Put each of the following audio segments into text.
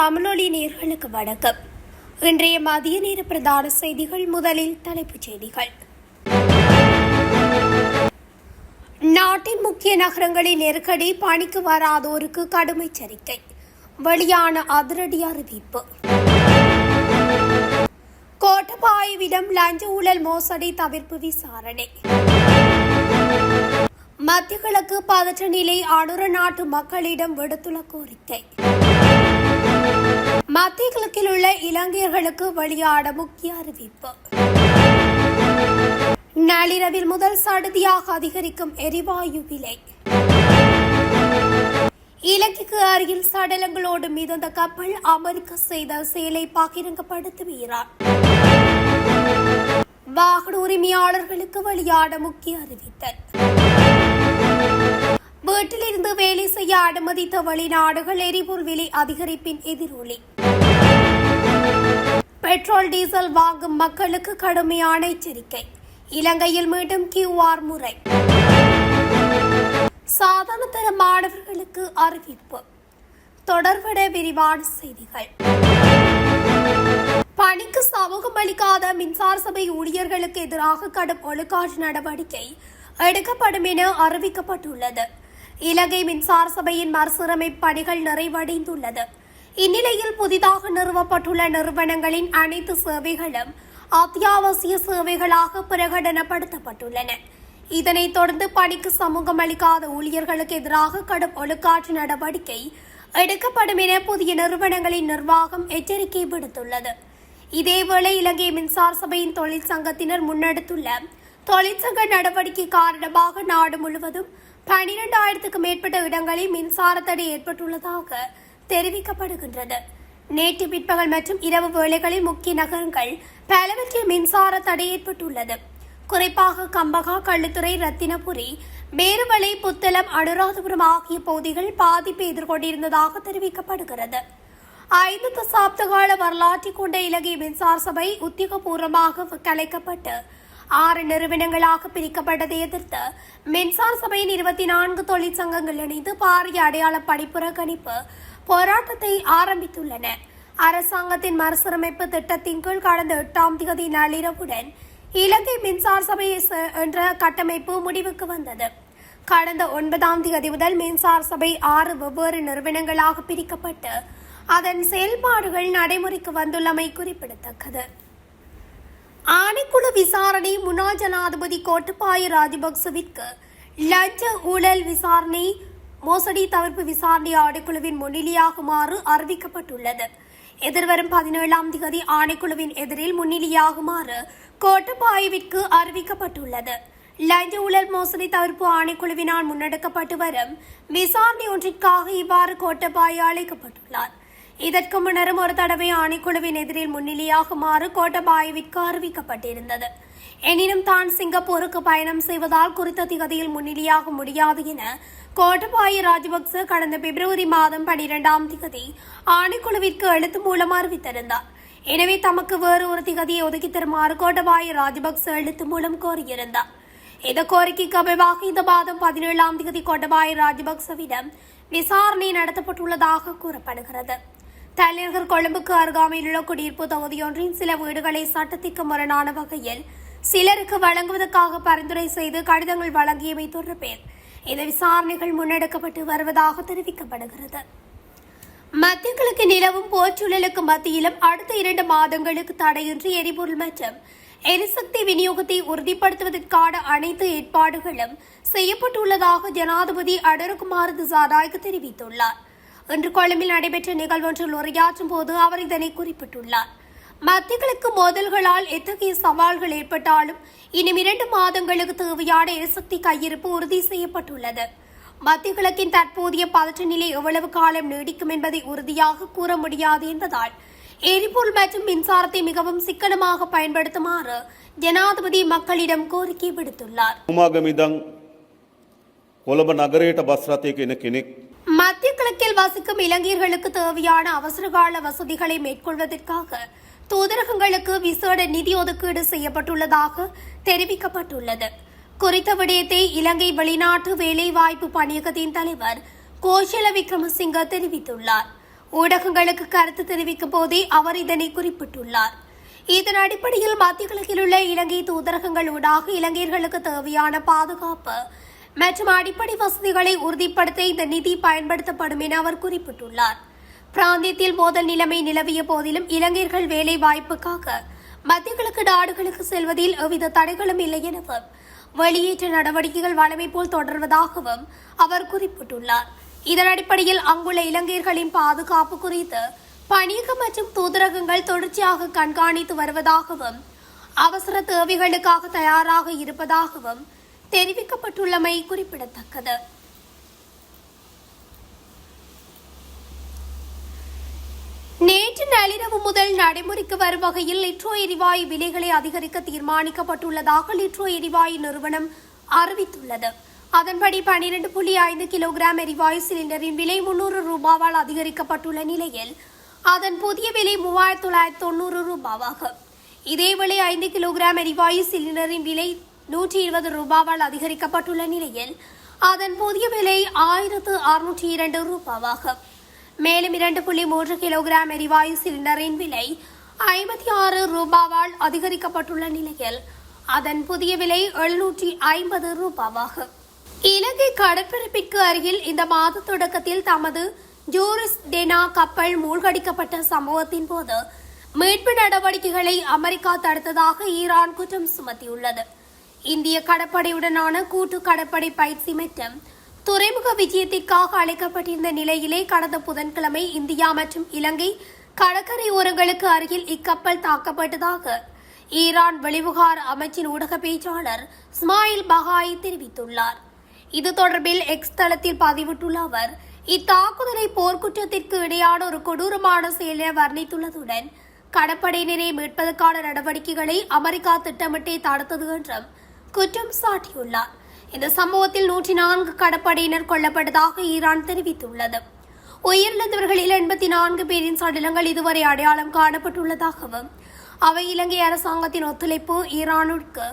தமிழொலி நேயர்களுக்கு வணக்கம். இன்றைய மதிய நேர பிரதான செய்திகள். முதலில் தலைப்புச் செய்திகள். நாட்டின் முக்கிய நகரங்களின் நெருக்கடி, பணிக்கு வராதோருக்கு கடும் எச்சரிக்கை. வெளியான அதிரடி அறிவிப்பு. கோட்டபாயவிடம் லஞ்ச ஊழல் மோசடி தவிர்ப்பு விசாரணை. மத்திய கிழக்கு பதற்ற நிலை, அனுர நாட்டு மக்களிடம் விடுத்துள்ள கோரிக்கை. மத்திய கிழக்கில் உள்ள இலங்கையர்களுக்கு வெளியான முக்கிய அறிவிப்பு. நள்ளிரவில் முதல் சடுதியாக அதிகரிக்கும் எரிவாயு விலை. இலங்கைக்கு அருகில் சடலங்களோடு மிதந்த கப்பல், அமெரிக்கா செய்த செயலை பகிரங்கப்படுத்தும் ஈரான். வாகன உரிமையாளர்களுக்கு வெளியான முக்கிய அறிவித்தல். வீட்டிலிருந்து வேலை செய்ய அனுமதித்த வெளிநாடுகள், எரிபொருள் விலை அதிகரிப்பின் எதிரொலி. பெட்ரோல் டீசல் வாங்கும் மக்களுக்கு கடுமையான எச்சரிக்கை. இலங்கையில் மீண்டும் QR முறை. சாதாரண தர மாணவர்களுக்கு அறிவிப்பு. தொடர்பட விரிவான செய்திகள். பணிக்கு சமூகம் அளிக்காத மின்சார சபை ஊழியர்களுக்கு எதிராக கடும் ஒழுக்காற்று நடவடிக்கை எடுக்கப்படும் என அறிவிக்கப்பட்டுள்ளது. இலங்கை மின்சார சபையின் மறுசீரமைப்பு பணிகள் நிறைவடைந்துள்ளது. இந்நிலையில் புதிதாக நிறுவப்பட்டுள்ள நிறுவனங்களின் அனைத்து சேவைகளும் அத்தியாவசிய சேவைகளாக பிரகடனப்படுத்தப்பட்டுள்ளன. இதனைத் தொடர்ந்து பணிக்கு சமூகம் அளிக்காத ஊழியர்களுக்கு எதிராக கடும் ஒழுக்காற்று நடவடிக்கை எடுக்கப்படும் என புதிய நிறுவனங்களின் நிர்வாகம் எச்சரிக்கை விடுத்துள்ளது. இதேவேளை இலங்கை மின்சார சபையின் தொழிற்சங்கத்தினர் முன்னெடுத்துள்ள தொழிற்சங்க நடவடிக்கை காரணமாக நாடு முழுவதும் 12,000க்கும் மேற்பட்ட இடங்களில் மின்சார தடை ஏற்பட்டுள்ளதாக தெரிவிக்கப்படுகின்றது. நேற்று பிற்பகல் மற்றும் இரவு வேளைகளில் முக்கிய நகரங்கள் பலவற்றில் மின்சார தடை ஏற்பட்டுள்ளது. குறிப்பாக கம்பகா, களுத்துறை, ரத்தினபுரி, மேருவளை, புத்தளம், அனுராதபுரம் ஆகிய பகுதிகள் பாதிப்பை எதிர்கொண்டிருந்ததாக தெரிவிக்கப்படுகிறது. 5 தசாப்த கால வரலாற்றை கொண்ட இலங்கை மின்சார சபை உத்தியோகபூர்வமாக கலைக்கப்பட்டு 6 நிறுவனங்களாக பிரிக்கப்பட்டதை எதிர்த்து மின்சார சபையின் 24 தொழிற்சங்கங்கள் இணைந்து பாரிய அடையாள படிப்புறக்கணிப்பு போராட்டத்தை ஆரம்பித்துள்ளன. அரசாங்கத்தின் மறுசீரமைப்பு திட்டத்தின் கீழ் கடந்த 8ஆம் தேதி நள்ளிரவுடன் இலங்கை மின்சார சபை என்ற கட்டமைப்பு முடிவுக்கு வந்தது. கடந்த 9ஆம் தேதி முதல் மின்சார சபை 6 வெவ்வேறு நிறுவனங்களாக பிரிக்கப்பட்டு அதன் செயல்பாடுகள் நடைமுறைக்கு வந்துள்ளமை குறிப்பிடத்தக்கது. ஆணைக்குழு விசாரணை. முன்னாள் ஜனாதிபதி கோட்டபாய ராஜபக்சவிற்கு லஞ்ச ஊழல் விசாரணை மோசடி தவிர்ப்பு விசாரணை ஆணைக்குழுவின் முன்னிலையாகுமாறு அறிவிக்கப்பட்டுள்ளது. எதிர்வரும் 17ஆம் தேதி ஆணைக்குழுவின் எதிரில் முன்னிலையாகுமாறு கோட்டபாயவிற்கு அறிவிக்கப்பட்டுள்ளது. லஞ்ச ஊழல் மோசடி தவிர்ப்பு ஆணைக்குழுவினால் முன்னெடுக்கப்பட்டு வரும் விசாரணை ஒன்றிற்காக இவ்வாறு கோட்டபாய அழைக்கப்பட்டுள்ளார். இதற்கு முன்னரும் ஒரு தடவை ஆணைக்குழுவின் எதிரில் முன்னிலையாகுமாறு கோட்டபாயவிற்கு அறிவிக்கப்பட்டிருந்தது. எனினும் தான் சிங்கப்பூருக்கு பயணம் செய்வதால் குறித்த திகதியில் முன்னிலையாக முடியாது என கோட்டபாய ராஜபக்ச கடந்த பிப்ரவரி மாதம் 12ஆம் தேதி ஆணைக்குழுவிற்கு எழுத்து மூலம் அறிவித்திருந்தார். எனவே தமக்கு வேறு ஒரு திகதியை ஒதுக்கி தருமாறு கோட்டபாய ராஜபக்ச எழுத்து மூலம் கோரியிருந்தார். இந்த கோரிக்கைக்கு அமைவாக இந்த மாதம் 17ஆம் தேதி கோட்டபாய ராஜபக்சவிடம் விசாரணை நடத்தப்பட்டுள்ளதாக கூறப்படுகிறது. தலைநகர் கொழும்புக்கு அருகாமையில் உள்ள குடியிருப்பு தொகுதியொன்றின் சில வீடுகளை சட்டத்திற்கு முரணான வகையில் சிலருக்கு வழங்குவதற்காக பரிந்துரை செய்து கடிதங்கள் வழங்கியமை தொடர்பில் இந்த விசாரணைகள் முன்னெடுக்கப்பட்டு வருவதாக தெரிவிக்கப்படுகிறது. மத்திய கிழக்கு நிலவும் போர்ச்சூழலுக்கு மத்தியிலும் அடுத்த 2 மாதங்களுக்கு தடையின்றி எரிபொருள் மற்றும் எரிசக்தி விநியோகத்தை உறுதிப்படுத்துவதற்கான அனைத்து ஏற்பாடுகளும் செய்யப்பட்டுள்ளதாக ஜனாதிபதி அனுரகுமார் திசாநாயக்க தெரிவித்துள்ளார். இன்று கொழும்பில் நடைபெற்ற நிகழ்வொன்றில் உரையாற்றும் போது அவர் இதனை குறிப்பிட்டுள்ளார். மத்திய கிழக்கு மோதல்களால் எத்தகைய சவால்கள் ஏற்பட்டாலும் இன்னும் 2 மாதங்களுக்கு தேவையான எரிசக்தி கையிருப்பு உறுதி செய்யப்பட்டுள்ளது. மத்திய கிழக்கின் தற்போதைய பதற்ற நிலை எவ்வளவு காலம் நீடிக்கும் என்பதை உறுதியாக கூற முடியாது என்பதால் எரிபொருள் மற்றும் மின்சாரத்தை மிகவும் சிக்கனமாக பயன்படுத்துமாறு ஜனாதிபதி மக்களிடம் கோரிக்கை விடுத்துள்ளார். மத்திய கிழக்கில் வசிக்கும் இலங்கையர்களுக்கு தேவையான அவசரகால வசதிகளை மேற்கொள்வதற்காக தூதரகங்களுக்கு விசேட நிதி ஒதுக்கீடு செய்யப்பட்டுள்ளதாக தெரிவிக்கப்பட்டுள்ளது. குறித்த விடயத்தை இலங்கை வெளிநாட்டு வேலைவாய்ப்பு பணியகத்தின் தலைவர் கோஷல விக்ரமசிங்க தெரிவித்துள்ளார். ஊடகங்களுக்கு கருத்து தெரிவிக்கும் போதே அவர் இதனை குறிப்பிட்டுள்ளார். இதன் அடிப்படையில் மத்திய கிழக்கில் உள்ள இலங்கை தூதரகங்கள் ஊடாக இலங்கையர்களுக்கு தேவையான பாதுகாப்பு மற்றும் அடிப்படை வசதிகளை உறுதிப்படுத்த இந்த நிதி பயன்படுத்தப்படும் என அவர் குறிப்பிட்டுள்ளார். பிராந்தியத்தில் மோதல் நிலைமை நிலவிய போதிலும் இலங்கையர்கள் வேலை வாய்ப்புக்காக மத்திய கிழக்கு நாடுகளுக்கு செல்வதில் எவ்வித தடைகளும் இல்லை எனவும் வெளியேற்ற நடவடிக்கைகள் வழமை போல் தொடர்வதாகவும் அவர் குறிப்பிட்டுள்ளார். இதன் அடிப்படையில் அங்குள்ள இலங்கையர்களின் பாதுகாப்பு குறித்து பணியகம் மற்றும் தூதரகங்கள் தொடர்ச்சியாக கண்காணித்து வருவதாகவும் அவசர தேவைகளுக்காக தயாராக இருப்பதாகவும் தெரிவிக்கப்பட்டுள்ளமை குறிப்பிடத்தக்கது. நேற்று நள்ளிரவு முதல் நடைமுறைக்கு வரும் வகையில் லிட்ரோ எரிவாயு விலைகளை அதிகரிக்க தீர்மானிக்கப்பட்டுள்ளதாக லிட்ரோ எரிவாயு நிறுவனம் அறிவித்துள்ளது. அதன்படி 12.5 கிலோகிராம் எரிவாயு சிலிண்டரின் விலை 300 ரூபாவால் அதிகரிக்கப்பட்டுள்ள நிலையில் அதன் புதிய விலை 3990 ரூபாவாகும். இதேவேளை 5 கிலோகிராம் எரிவாயு சிலிண்டரின் விலை 120 ரூபாவால் அதிகரிக்கப்பட்டுள்ள நிலையில் அதன் புதிய விலை 1602 ரூபாவாகும். மேலும் 2.3 கிலோகிராம் எரிவாயு சிலிண்டரின் விலை 56 ரூபாவால் அதிகரிக்கப்பட்டுள்ள நிலையில் அதன் புதிய விலை 750 ரூபாவாகும். இலங்கை கடற்பரப்பிற்கு அருகில் இந்த மாத தொடக்கத்தில் தமது ஜூரிஸ் டெனா கப்பல் மூழ்கடிக்கப்பட்ட சம்பவத்தின் போது மீட்பு நடவடிக்கைகளை அமெரிக்கா தடுத்ததாக ஈரான் குற்றம் சுமத்தியுள்ளது. இந்திய கடற்படையுடனான கூட்டு கடற்படை பயிற்சி மற்றும் துறைமுக விஜயத்திற்காக அழைக்கப்பட்டிருந்த நிலையிலே கடந்த புதன்கிழமை இந்தியா மற்றும் இலங்கை கடற்கரை ஓரங்களுக்கு அருகில் இக்கப்பல் தாக்கப்பட்டதாக ஈரான் வெளிவிவகார அமைச்சின் ஊடக பேச்சாளர் இஸ்மாயில் பகாய் தெரிவித்துள்ளார். இது தொடர்பில் எக்ஸ் தளத்தில் பதிவிட்டுள்ள அவர் இத்தாக்குதலை போர்க்குற்றத்திற்கு இடையான ஒரு கொடூரமான செயலை வர்ணித்துள்ளதுடன் கடற்படையினரை மீட்பதற்கான நடவடிக்கைகளை அமெரிக்கா திட்டமிட்டே தடுத்தது என்றும் குற்றம் சாட்டியுள்ளார். இந்த சம்பவத்தில் 104 கடற்படையினர் கொல்லப்பட்டதாக ஈரான் தெரிவித்துள்ளது. உயிரிழந்தவர்களில் 84 பேரின் சடலங்கள் இதுவரை அடையாளம் காணப்பட்டுள்ளதாகவும் அவை இலங்கை அரசாங்கத்தின் ஒத்துழைப்பு ஈரானுக்கு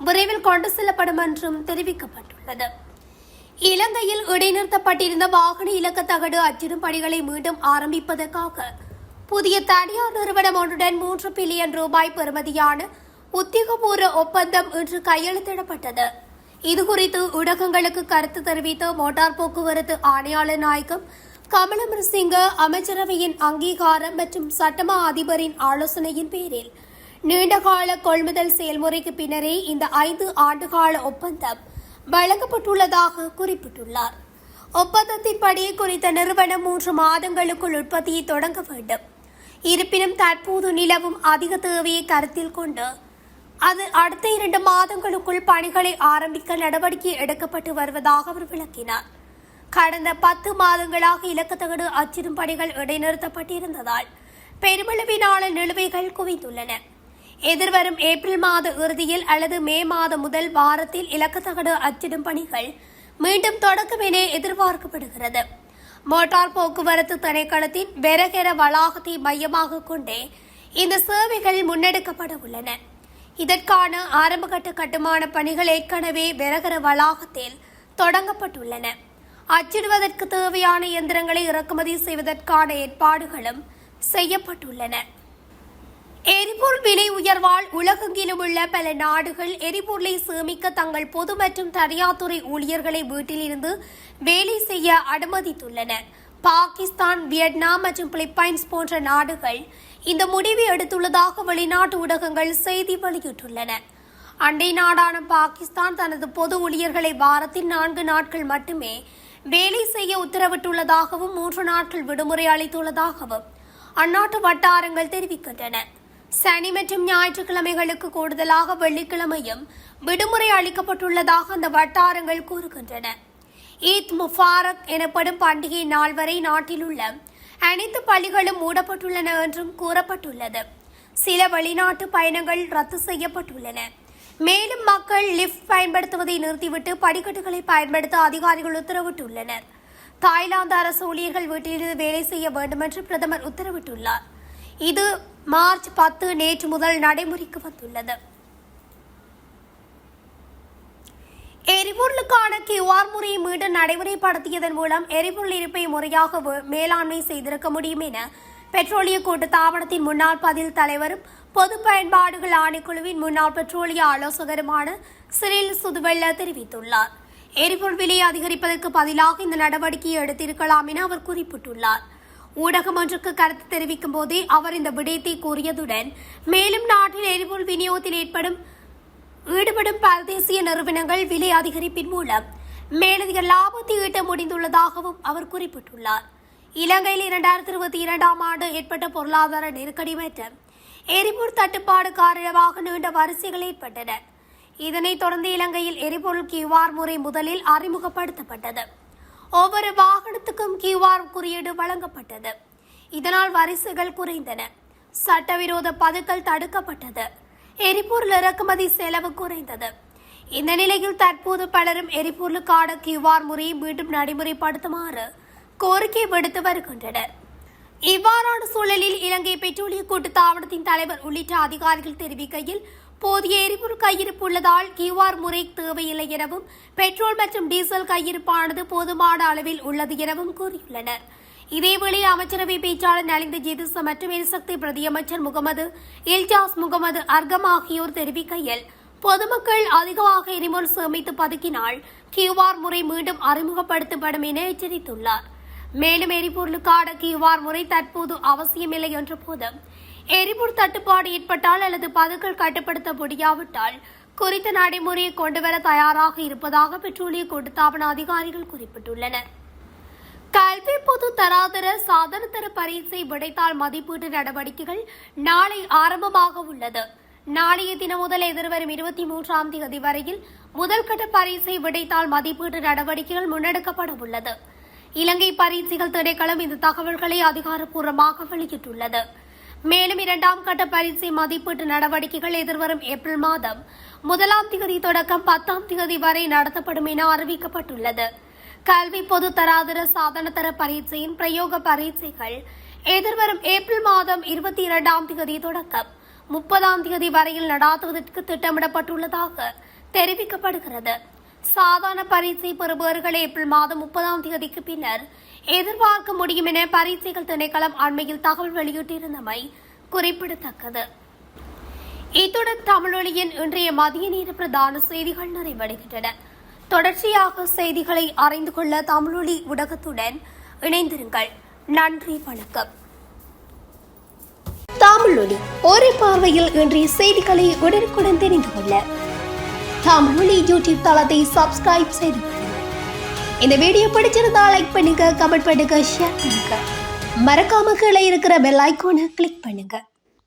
விரைவில் கொண்டு செல்லப்படும் என்றும் தெரிவிக்கப்பட்டுள்ளது. இலங்கையில் இடைநிறுத்தப்பட்டிருந்த வாகன இலக்கத்தகடு அச்சிடும் பணிகளை மீண்டும் ஆரம்பிப்பதற்காக புதிய தனியார் நிறுவனம் ஒன்றுடன் 3 பில்லியன் ரூபாய் பெறுமதியான உத்தியோகபூர்வ ஒப்பந்தம் இன்று கையெழுத்திடப்பட்டது. இதுகுறித்து ஊடகங்களுக்கு கருத்து தெரிவித்த மோட்டார் போக்குவரத்து ஆணையாளர் நாயகம் கமலமரசிங்க அமைச்சரவையின் அங்கீகாரம் மற்றும் சட்டமா அதிபரின் ஆலோசனையின் பேரில் நீண்டகால கொள்முதல் செயல்முறைக்கு பின்னரே இந்த 5 ஆண்டுகால ஒப்பந்தம் வழங்கப்பட்டுள்ளதாக குறிப்பிட்டுள்ளார். ஒப்பந்தத்தின்படி குறித்த நிறுவனம் 3 மாதங்களுக்குள் உற்பத்தியை தொடங்க வேண்டும். இருப்பினும் தற்போது நிலவும் அதிக தேவையை கருத்தில் கொண்டு அது அடுத்த 2 மாதங்களுக்குள் பணிகளை ஆரம்பிக்க நடவடிக்கை எடுக்கப்பட்டு வருவதாக அவர் விளக்கினார். கடந்த 10 மாதங்களாக இலக்கத்தகடு அச்சிடும் பணிகள் இடைநிறுத்தப்பட்டிருந்ததால் பெருமளவிலான நிலுவைகள் குவிந்துள்ளன. எதிர்வரும் ஏப்ரல் மாத இறுதியில் அல்லது மே மாத முதல் வாரத்தில் இலக்கத்தகடு அச்சிடும் பணிகள் மீண்டும் தொடக்கும் என எதிர்பார்க்கப்படுகிறது. மோட்டார் போக்குவரத்து திணைக்களத்தின் வெரகெர வளாகத்தை மையமாக கொண்டே இந்த சேவைகள் முன்னெடுக்கப்பட உள்ளன. இதற்கான ஆரம்பகட்ட கட்டுமான பணிகள் ஏற்கனவே வெரகர வளாகத்தில் தொடங்கப்பட்டுள்ளன. அச்சிடுவதற்கு தேவையான இயந்திரங்களை இறக்குமதி செய்வதற்கான ஏற்பாடுகளும் செய்யப்பட்டுள்ளன. எரிபொருள் விலை உயர்வால் உலகெங்கிலும் உள்ள பல நாடுகள் எரிபொருளை சேமிக்க தங்கள் பொது மற்றும் தனியார் துறை ஊழியர்களை வீட்டிலிருந்து வேலை செய்ய அனுமதித்துள்ளன. பாகிஸ்தான், வியட்நாம் மற்றும் பிலிப்பைன்ஸ் போன்ற நாடுகள் இந்த முடிவை எடுத்துள்ளதாக வெளிநாட்டு ஊடகங்கள் செய்தி வெளியிட்டுள்ளன. அண்டை நாடான பாகிஸ்தான் தனது பொது ஊழியர்களை வாரத்தில் 4 நாட்கள் மட்டுமே வேலை செய்ய உத்தரவிட்டுள்ளதாகவும் 3 நாட்கள் விடுமுறை அளித்துள்ளதாகவும் அந்நாட்டு வட்டாரங்கள் தெரிவிக்கின்றன. சனி மற்றும் ஞாயிற்றுக்கிழமைகளுக்கு கூடுதலாக வெள்ளிக்கிழமையும் விடுமுறை அளிக்கப்பட்டுள்ளதாக அந்த வட்டாரங்கள் கூறுகின்றன. ஈத் முபாரக் எனப்படும் பண்டிகை நாள் வரை நாட்டில் உள்ள அனைத்து பள்ளிகளும் மூடப்பட்டுள்ளன என்றும் கூறப்பட்டுள்ளது. சில வெளிநாட்டு பயணங்கள் ரத்து செய்யப்பட்டுள்ளன. மேலும் மக்கள் லிப்ட் பயன்படுத்துவதை நிறுத்திவிட்டு படிக்கட்டுகளை பயன்படுத்த அதிகாரிகள் உத்தரவிட்டுள்ளனர். தாய்லாந்து அரசு ஊழியர்கள் வீட்டிலிருந்து வேலை செய்ய வேண்டும் என்று பிரதமர் உத்தரவிட்டுள்ளார். இது மார்ச் 10 நேற்று முதல் நடைமுறைக்கு வந்துள்ளது. எரிபொருளுக்கான QR முறையை மீண்டும் நடைமுறைப்படுத்தியதன் மூலம் எரிபொருள் இருப்பை முறையாக மேலாண்மை செய்திருக்க முடியும் என பெட்ரோலிய கூட்டுத்தாபனத்தின் முன்னாள் பதில் தலைவரும் பொது பயன்பாடுகள் ஆணைக்குழுவின் முன்னாள் பெட்ரோலிய ஆலோசகருமான சிறில் சுதுவெல்ல தெரிவித்துள்ளார். எரிபொருள் விலையை அதிகரிப்பதற்கு பதிலாக இந்த நடவடிக்கையை எடுத்திருக்கலாம் என அவர் குறிப்பிட்டுள்ளார். ஊடகம் ஒன்றுக்கு கருத்து தெரிவிக்கும் போதே அவர் இந்த விடயத்தை கூறியதுடன் மேலும் நாட்டில் எரிபொருள் விநியோகத்தில் ஈடுபடும் பல்தேசிய நிறுவனங்கள் விலை அதிகரிப்பின் மூலம் மேலதிக லாபத்தை ஈட்ட முடிந்துள்ளதாகவும் அவர் குறிப்பிட்டுள்ளார். இலங்கையில் 2022 ஆண்டு ஏற்பட்ட பொருளாதார நெருக்கடி மற்றும் எரிபொருள் தட்டுப்பாடு காரணமாக நீண்ட வரிசைகள் ஏற்பட்டன. இதனைத் தொடர்ந்து இலங்கையில் எரிபொருள் QR முறை முதலில் அறிமுகப்படுத்தப்பட்டது. ஒவ்வொரு வாகனத்துக்கும் QR குறியீடு வழங்கப்பட்டது. இதனால் வரிசைகள் குறைந்தன. சட்டவிரோத பதுக்கல் தடுக்கப்பட்டது. எரிபொருள் இறக்குமதி செலவு குறைந்தது. இந்த நிலையில் தற்போது பலரும் எரிபொருளுக்கான QR முறையை மீண்டும் நடைமுறைப்படுத்துமாறு கோரிக்கை விடுத்து வருகின்றனர். இவ்வாறான சூழலில் இலங்கை பெட்ரோலிய கூட்டுத்தாபனத்தின் தலைவர் உள்ளிட்ட அதிகாரிகள் தெரிவிக்கையில் போதிய எரிபொருள் கையிருப்பு உள்ளதால் QR முறை தேவையில்லை எனவும் பெட்ரோல் மற்றும் டீசல் கையிருப்பானது போதுமான அளவில் உள்ளது எனவும் கூறியுள்ளனர். இதேவேளை அமைச்சரவை பேச்சாளர் நலிந்த ஜெதிச மற்றும் எரிசக்தி பிரதியமைச்சர் முகமது இல்ஜாஸ் முகமது அர்கம் ஆகியோர் தெரிவிக்கையில் பொதுமக்கள் அதிகமாக எரிபொருள் சேமித்து பதுக்கினால் QR முறை மீண்டும் அறிமுகப்படுத்தப்படும் என எச்சரித்துள்ளார். மேலும் எரிபொருளுக்கான QR முறை தற்போது அவசியமில்லை என்ற போதும் எரிபொருள் தட்டுப்பாடு ஏற்பட்டால் அல்லது பதுக்கல் கட்டுப்படுத்த முடியாவிட்டால் குறித்த நடைமுறையை கொண்டுவர தயாராக இருப்பதாக பெட்ரோலிய கூட்டுத்தாபன அதிகாரிகள் குறிப்பிட்டுள்ளனர். கல்வி பொது தராதர சாதனத்தர பரீட்சை விடைத்தாள் மதிப்பீட்டு நடவடிக்கைகள் நாளை ஆரம்பமாக உள்ளது. நாளைய தினம் முதல் எதிர்வரும் 23ஆம் தேதி வரையில் முதல்கட்ட பரீட்சை விடைத்தாள் மதிப்பீட்டு நடவடிக்கைகள் முன்னெடுக்கப்பட உள்ளது. இலங்கை பரீட்சைகள் திணைக்களம் இந்த தகவல்களை அதிகாரப்பூர்வமாக வெளியிட்டுள்ளது. மேலும் 2ஆம் கட்ட பரீட்சை மதிப்பீட்டு நடவடிக்கைகள் எதிர்வரும் ஏப்ரல் மாதம் 1ஆம் தேதி தொடக்கம் 10ஆம் தேதி வரை நடத்தப்படும் என அறிவிக்கப்பட்டுள்ளது. கல்வி பொது தராதர சாதனத்தர பரீட்சையின் பிரயோக பரீட்சைகள் எதிர்வரும் ஏப்ரல் மாதம் 22ஆம் தேதி தொடக்கம் 30ஆம் தேதி வரையில் நடாத்துவதற்கு திட்டமிடப்பட்டுள்ளதாக தெரிவிக்கப்படுகிறது. சாதாரண பரீட்சை பெறுபவர்கள் ஏப்ரல் மாதம் 30ஆம் தேதிக்கு பின்னர் எதிர்பார்க்க முடியும் என பரீட்சைகள் திணைக்களம் அண்மையில் தகவல் வெளியிட்டிருந்தமை குறிப்பிடத்தக்கது. இத்துடன் தமிழொலியின் இன்றைய மதிய நேர பிரதான செய்திகள் நிறைவடைகின்றன. தொடர்ச்சியாக செய்திகளை அறிந்து கொள்ள தமிழொலி ஊடகத்துடன் இணைந்திருங்கள். நன்றி, வணக்கம். தமிழொலி ஒரே பார்வையில் இன்றைய செய்திகளை உடனுக்குடன் தெரிந்து கொள்ள தமிழொலி யூடியூப் தளத்தை சப்ஸ்கிரைப் செய்து இந்த வீடியோ பிடிச்சிருந்தா லைக் பண்ணுங்க, கமெண்ட் பண்ணுங்க, ஷேர் பண்ணுங்க. மறக்காம கீழே இருக்கிற பெல் ஐகானை கிளிக் பண்ணுங்க.